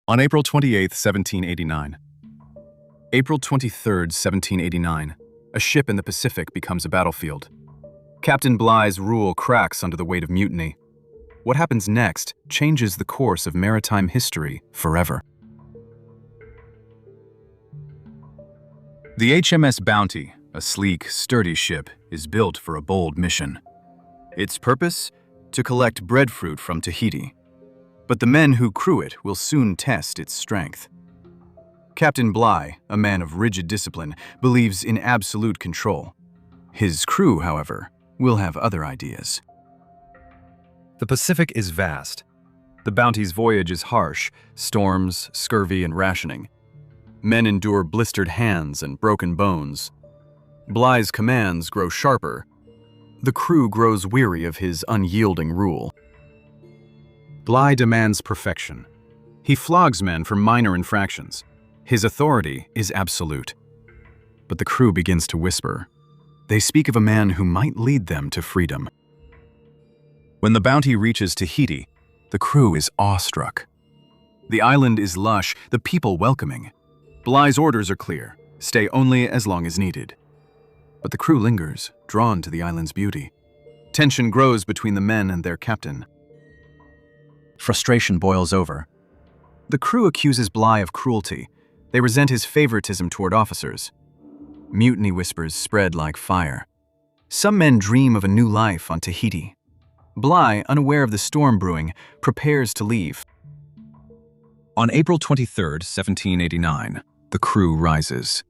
On April 28, 1789. April 23, 1789, a ship in the Pacific becomes a battlefield. Captain Bligh's rule cracks under the weight of mutiny. What happens next changes the course of maritime history forever. The HMS Bounty, a sleek, sturdy ship, is built for a bold mission. Its purpose? To collect breadfruit from Tahiti. But the men who crew it will soon test its strength. Captain Bligh, a man of rigid discipline, believes in absolute control. His crew, however, will have other ideas. The Pacific is vast. The Bounty's voyage is harsh, storms, scurvy, and rationing. Men endure blistered hands and broken bones. Bligh's commands grow sharper. The crew grows weary of his unyielding rule. Bligh demands perfection. He flogs men for minor infractions. His authority is absolute. But the crew begins to whisper. They speak of a man who might lead them to freedom. When the Bounty reaches Tahiti, the crew is awestruck. The island is lush, the people welcoming. Bligh's orders are clear: stay only as long as needed. But the crew lingers, drawn to the island's beauty. Tension grows between the men and their captain. Frustration boils over. The crew accuses Bligh of cruelty. They resent his favoritism toward officers. Mutiny whispers spread like fire. Some men dream of a new life on Tahiti. Bligh, unaware of the storm brewing, prepares to leave. On April 23, 1789, the crew rises.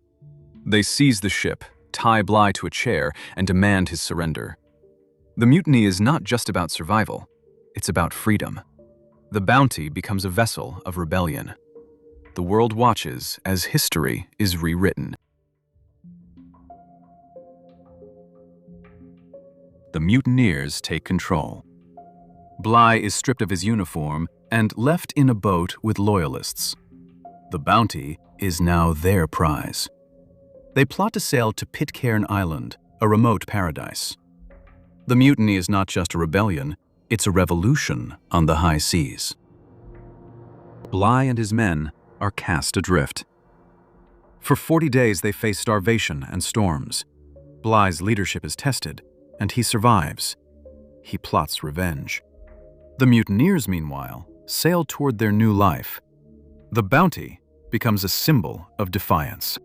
They seize the ship, tie Bligh to a chair, and demand his surrender. The mutiny is not just about survival, it's about freedom. The Bounty becomes a vessel of rebellion. The world watches as history is rewritten. The mutineers take control. Bligh is stripped of his uniform and left in a boat with loyalists. The Bounty is now their prize. They plot to sail to Pitcairn Island, a remote paradise. The mutiny is not just a rebellion, it's a revolution on the high seas. Bligh and his men are cast adrift. For 40 days they face starvation and storms. Bligh's leadership is tested, and he survives. He plots revenge. The mutineers, meanwhile, sail toward their new life. The Bounty becomes a symbol of defiance.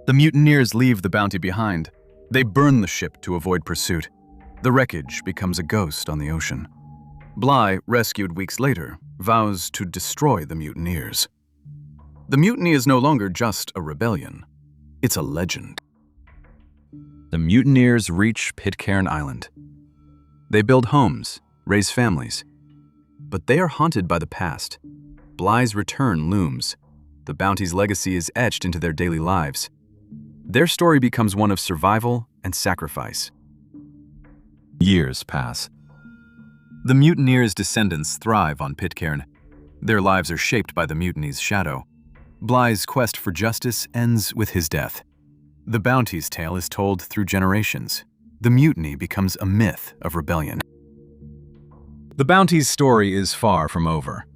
The mutineers leave the Bounty behind. They burn the ship to avoid pursuit. The wreckage becomes a ghost on the ocean. Bligh, rescued weeks later, vows to destroy the mutineers. The mutiny is no longer just a rebellion. It's a legend. The mutineers reach Pitcairn Island. They build homes, raise families. But they are haunted by the past. Bligh's return looms. The Bounty's legacy is etched into their daily lives. Their story becomes one of survival and sacrifice. Years pass. The mutineers' descendants thrive on Pitcairn. Their lives are shaped by the mutiny's shadow. Bligh's quest for justice ends with his death. The Bounty's tale is told through generations. The mutiny becomes a myth of rebellion. The Bounty's story is far from over.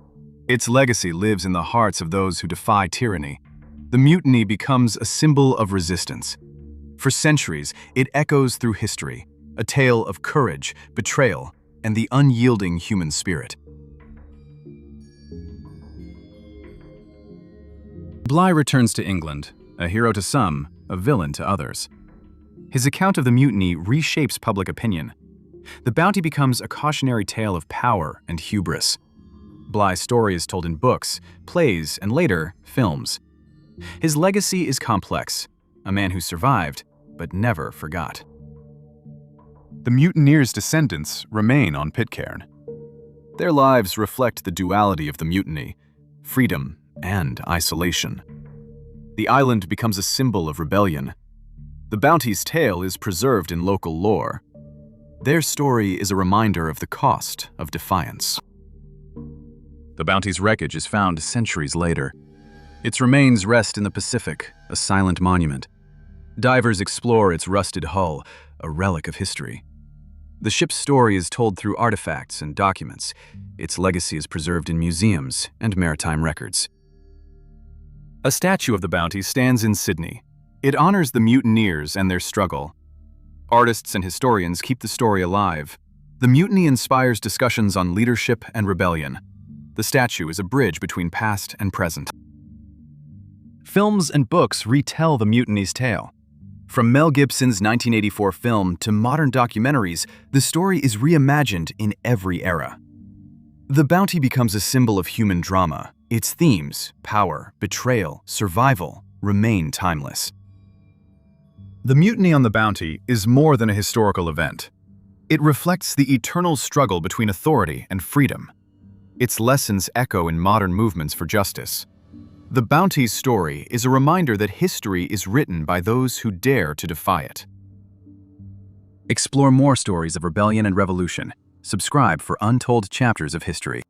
Its legacy lives in the hearts of those who defy tyranny. The mutiny becomes a symbol of resistance. For centuries, it echoes through history, a tale of courage, betrayal, and the unyielding human spirit. Bligh returns to England, a hero to some, a villain to others. His account of the mutiny reshapes public opinion. The Bounty becomes a cautionary tale of power and hubris. Bligh's story is told in books, plays, and later, films. His legacy is complex, a man who survived, but never forgot. The mutineers' descendants remain on Pitcairn. Their lives reflect the duality of the mutiny, freedom and isolation. The island becomes a symbol of rebellion. The Bounty's tale is preserved in local lore. Their story is a reminder of the cost of defiance. The Bounty's wreckage is found centuries later. Its remains rest in the Pacific, a silent monument. Divers explore its rusted hull, a relic of history. The ship's story is told through artifacts and documents. Its legacy is preserved in museums and maritime records. A statue of the Bounty stands in Sydney. It honors the mutineers and their struggle. Artists and historians keep the story alive. The mutiny inspires discussions on leadership and rebellion. The statue is a bridge between past and present. Films and books retell the mutiny's tale. From Mel Gibson's 1984 film to modern documentaries, the story is reimagined in every era. The Bounty becomes a symbol of human drama. Its themes, power, betrayal, survival, remain timeless. The Mutiny on the Bounty is more than a historical event. It reflects the eternal struggle between authority and freedom. Its lessons echo in modern movements for justice. The Bounty's story is a reminder that history is written by those who dare to defy it. Explore more stories of rebellion and revolution. Subscribe for untold chapters of history.